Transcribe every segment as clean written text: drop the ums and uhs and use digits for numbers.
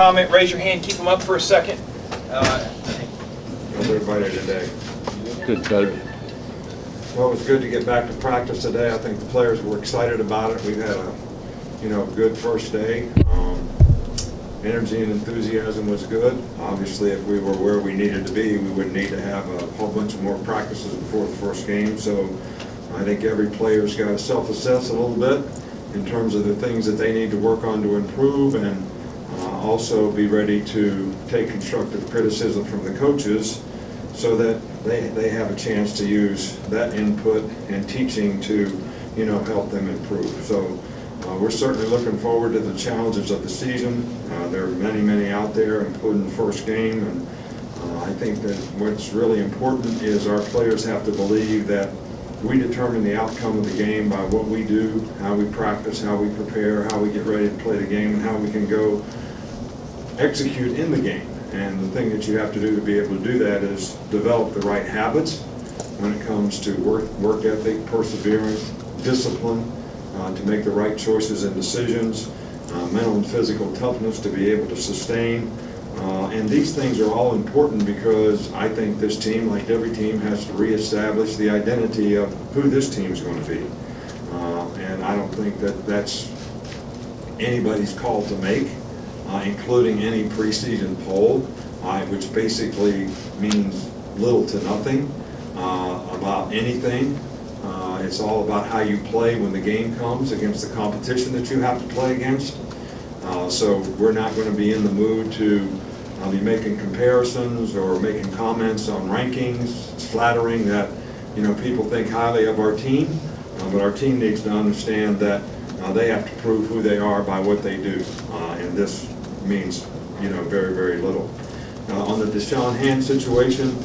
comment, raise your hand, keep them up for a second. How's everybody today? Good, Coach. Well, it was good to get back to practice today. I think the players were excited about it. We've had a, good first day. Energy and enthusiasm was good. Obviously, if we were where we needed to be, we would need to have a whole bunch of more practices before the first game. So I think every player's got to self-assess a little bit in terms of the things that they need to work on to improve, and also be ready to take constructive criticism from the coaches so that they have a chance to use that input and teaching to, help them improve. So we're certainly looking forward to the challenges of the season. There are many, many out there, including the first game, and I think that what's really important is our players have to believe that we determine the outcome of the game by what we do, how we practice, how we prepare, how we get ready to play the game, and how we can go execute in the game. And the thing that you have to do to be able to do that is develop the right habits when it comes to work ethic, perseverance, discipline, to make the right choices and decisions, mental and physical toughness to be able to sustain. And these things are all important because I think this team, like every team, has to reestablish the identity of who this team is going to be. And I don't think that that's anybody's call to make, including any preseason poll, which basically means little to nothing about anything. It's all about how you play when the game comes against the competition that you have to play against. So we're not going to be in the mood to be making comparisons or making comments on rankings. It's flattering that people think highly of our team, but our team needs to understand that they have to prove who they are by what they do, and this means very, very little. On the Deshaun Hand situation,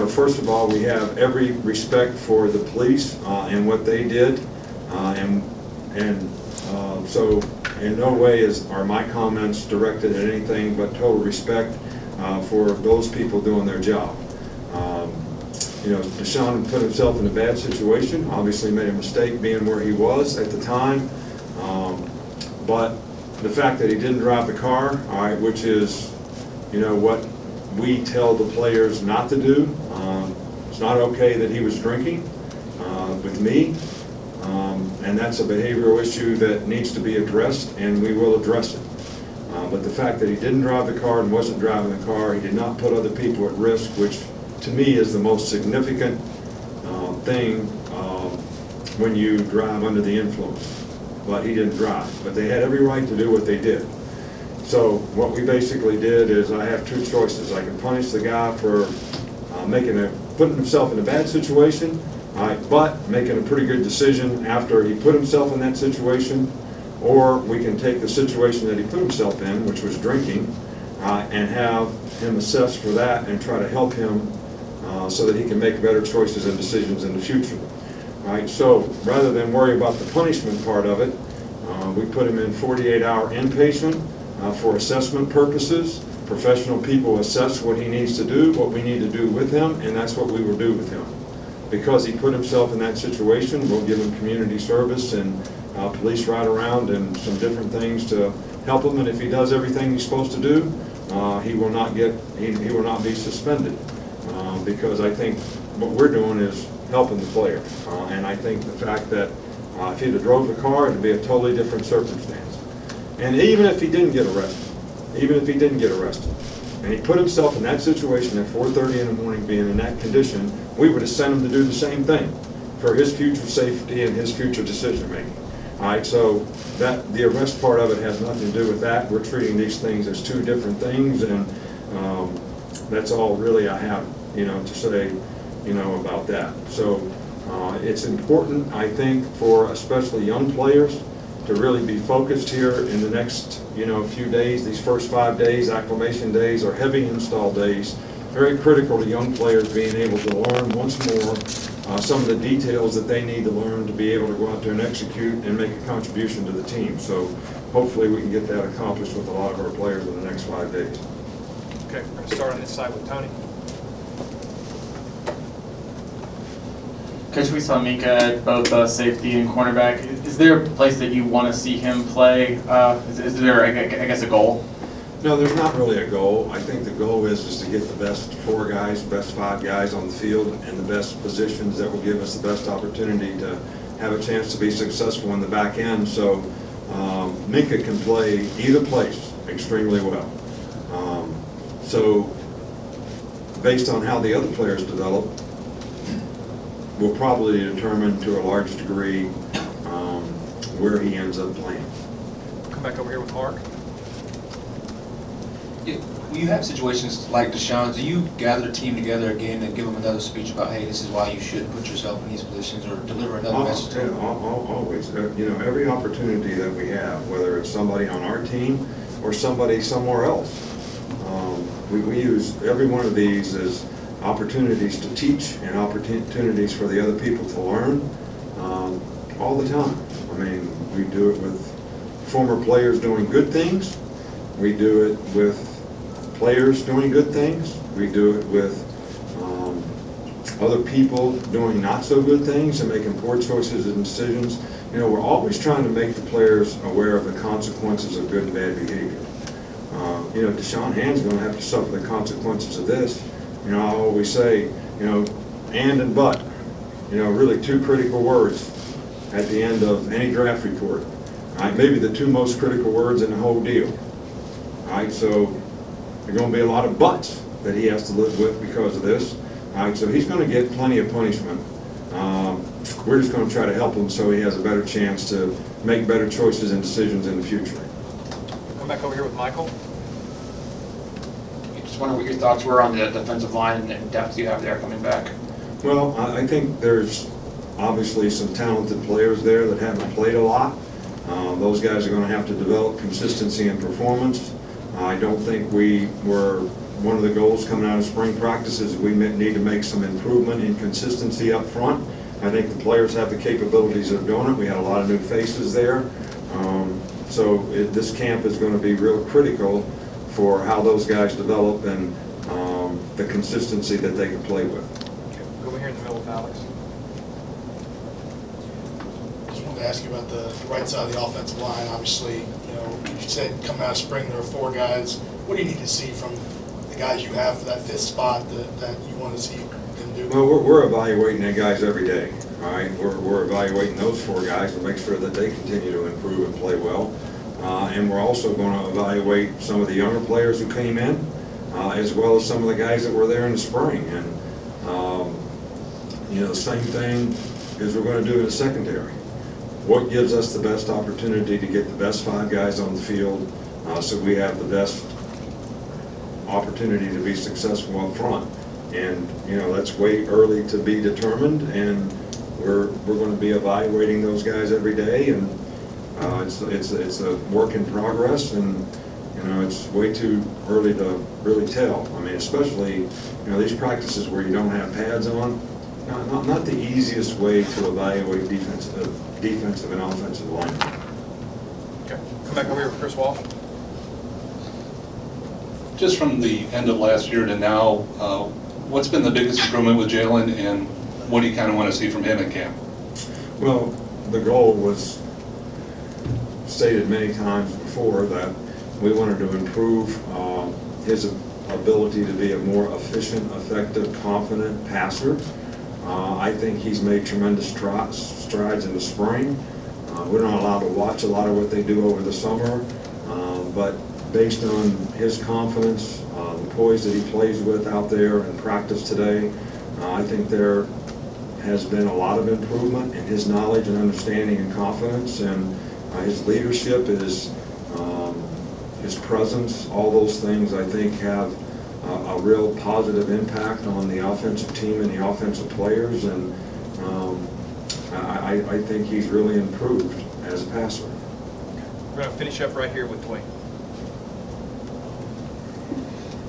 first of all, we have every respect for the police and what they did, so in no way are my comments directed at anything but total respect for those people doing their job. Deshaun put himself in a bad situation, obviously made a mistake being where he was at the time, but the fact that he didn't drive the car, which is, what we tell the players not to do. It's not okay that he was drinking with me, and that's a behavioral issue that needs to be addressed, and we will address it. But the fact that he didn't drive the car and wasn't driving the car, he did not put other people at risk, which to me is the most significant thing when you drive under the influence. But he didn't drive. But they had every right to do what they did. So what we basically did is I have two choices. I can punish the guy for putting himself in a bad situation, but making a pretty good decision after he put himself in that situation, or we can take the situation that he put himself in, which was drinking, and have him assessed for that and try to help him so that he can make better choices and decisions in the future. So rather than worry about the punishment part of it, we put him in 48-hour inpatient for assessment purposes. Professional people assess what he needs to do, what we need to do with him, and that's what we will do with him. Because he put himself in that situation, we'll give him community service and police ride around and some different things to help him. And if he does everything he's supposed to do, he will not be suspended. Because I think what we're doing is helping the player. And I think the fact that if he'd have drove the car, it'd be a totally different circumstance. And even if he didn't get arrested, and he put himself in that situation at 4:30 in the morning, being in that condition, we would have sent him to do the same thing for his future safety and his future decision making. So the arrest part of it has nothing to do with that. We're treating these things as two different things, and that's all really I have, to say, about that. So it's important, I think, for especially young players to really be focused here in the next, few days. These first 5 days, acclimation days, are heavy install days. Very critical to young players being able to learn once more some of the details that they need to learn to be able to go out there and execute and make a contribution to the team. So hopefully we can get that accomplished with a lot of our players in the next 5 days. Okay, we're going to start on this side with Tony. Coach, we saw Mika at both safety and cornerback. Is there a place that you want to see him play? Is there, I guess, a goal? No, there's not really a goal. I think the goal is to get the best 4 guys, best 5 guys on the field in the best positions that will give us the best opportunity to have a chance to be successful in the back end. So Minka can play either place extremely well. So based on how the other players develop, will probably determine to a large degree where he ends up playing. Come back over here with Mark. When you have situations like Deshaun, do you gather the team together again and give them another speech about, hey, this is why you should put yourself in these positions, or deliver another message to them? Always. You know, every opportunity that we have, whether it's somebody on our team or somebody somewhere else, we use every one of these as opportunities to teach and opportunities for the other people to learn all the time. I mean, we do it with former players doing good things. We do it with players doing good things. We do it with other people doing not so good things and making poor choices and decisions. You know, we're always trying to make the players aware of the consequences of good and bad behavior. You know, Deshaun Hand's going to have to suffer the consequences of this. You know, I always say, you know, and but, you know, really 2 critical words at the end of any draft report. All right, maybe the 2 most critical words in the whole deal. All right, so there are going to be a lot of buts that he has to live with because of this. All right, so he's going to get plenty of punishment. We're just going to try to help him so he has a better chance to make better choices and decisions in the future. Come back over here with Michael. Just wonder what your thoughts were on the defensive line and depth you have there coming back. Well, I think there's obviously some talented players there that haven't played a lot. Those guys are going to have to develop consistency and performance. I don't think one of the goals coming out of spring practice is we need to make some improvement in consistency up front. I think the players have the capabilities of doing it. We had a lot of new faces there. So this camp is going to be real critical for how those guys develop and the consistency that they can play with. Okay, go over here in the middle with Alex. Just wanted to ask you about the right side of the offensive line. Obviously, you know, you said coming out of spring there are 4 guys. What do you need to see from the guys you have for that 5th spot that you want to see them do? Well, we're evaluating the guys every day. All right, we're evaluating those 4 guys to make sure that they continue to improve and play well. And we're also going to evaluate some of the younger players who came in, as well as some of the guys that were there in the spring. And you know, the same thing is we're going to do in the secondary. What gives us the best opportunity to get the best 5 guys on the field so we have the best opportunity to be successful up front? And you know, that's way early to be determined, and we're going to be evaluating those guys every day, and it's a work in progress, and you know, it's way too early to really tell. I mean, especially, you know, these practices where you don't have pads on, not the easiest way to evaluate defensive and offensive line. Okay, come back over here with Chris Walsh. Just from the end of last year to now, what's been the biggest improvement with Jalen, and what do you kind of want to see from him in camp? Well, the goal was stated many times before that we wanted to improve his ability to be a more efficient, effective, confident passer. I think he's made tremendous strides in the spring. We're not allowed to watch a lot of what they do over the summer, but based on his confidence, the poise that he plays with out there in practice today, I think there has been a lot of improvement in his knowledge and understanding and confidence, and his leadership, his presence, all those things I think have a real positive impact on the offensive team and the offensive players, and I think he's really improved as a passer. We're going to finish up right here with Dwayne.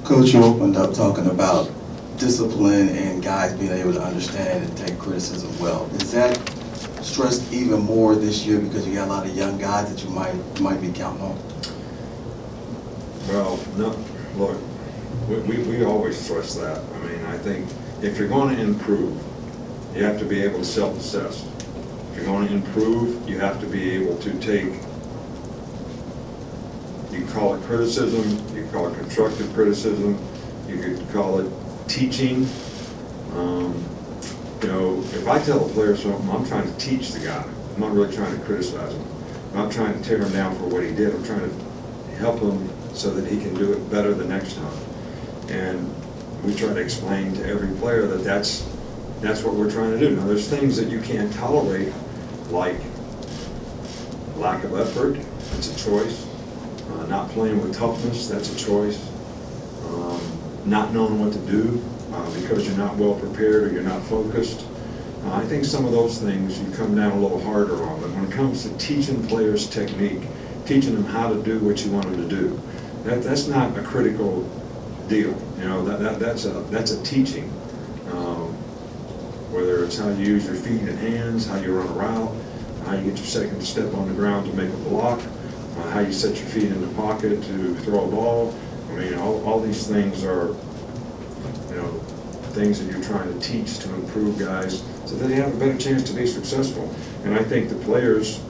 Coach, you opened up talking about discipline and guys being able to understand and take criticism well. Is that stressed even more this year because you got a lot of young guys that you might be counting on? Well, no, look, we always stress that. I mean, I think if you're going to improve, you have to be able to self-assess. If you're going to improve, you have to be able to take You could call it criticism, you could call it constructive criticism, you could call it teaching. You know, if I tell a player something, I'm trying to teach the guy. I'm not really trying to criticize him. I'm not trying to tear him down for what he did. I'm trying to help him so that he can do it better the next time. And we try to explain to every player that that's what we're trying to do. Now, there's things that you can't tolerate, like lack of effort. It's a choice. Not playing with toughness, that's a choice. Not knowing what to do because you're not well prepared or you're not focused. I think some of those things you come down a little harder on. But when it comes to teaching players technique, teaching them how to do what you want them to do, that's not a critical deal. You know, that's a teaching. Whether it's how you use your feet and hands, how you run a route, how you get your second step on the ground to make a block, how you set your feet in the pocket to throw a ball. I mean, all these things are, you know, things that you're trying to teach to improve guys so that they have a better chance to be successful. And I think the players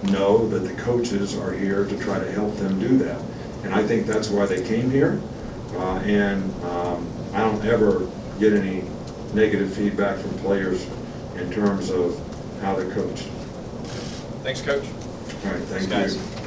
know that the coaches are here to try to help them do that. And I think that's why they came here. I don't ever get any negative feedback from players in terms of how they're coached. Thanks, Coach. All right, thank Thanks, you. guys.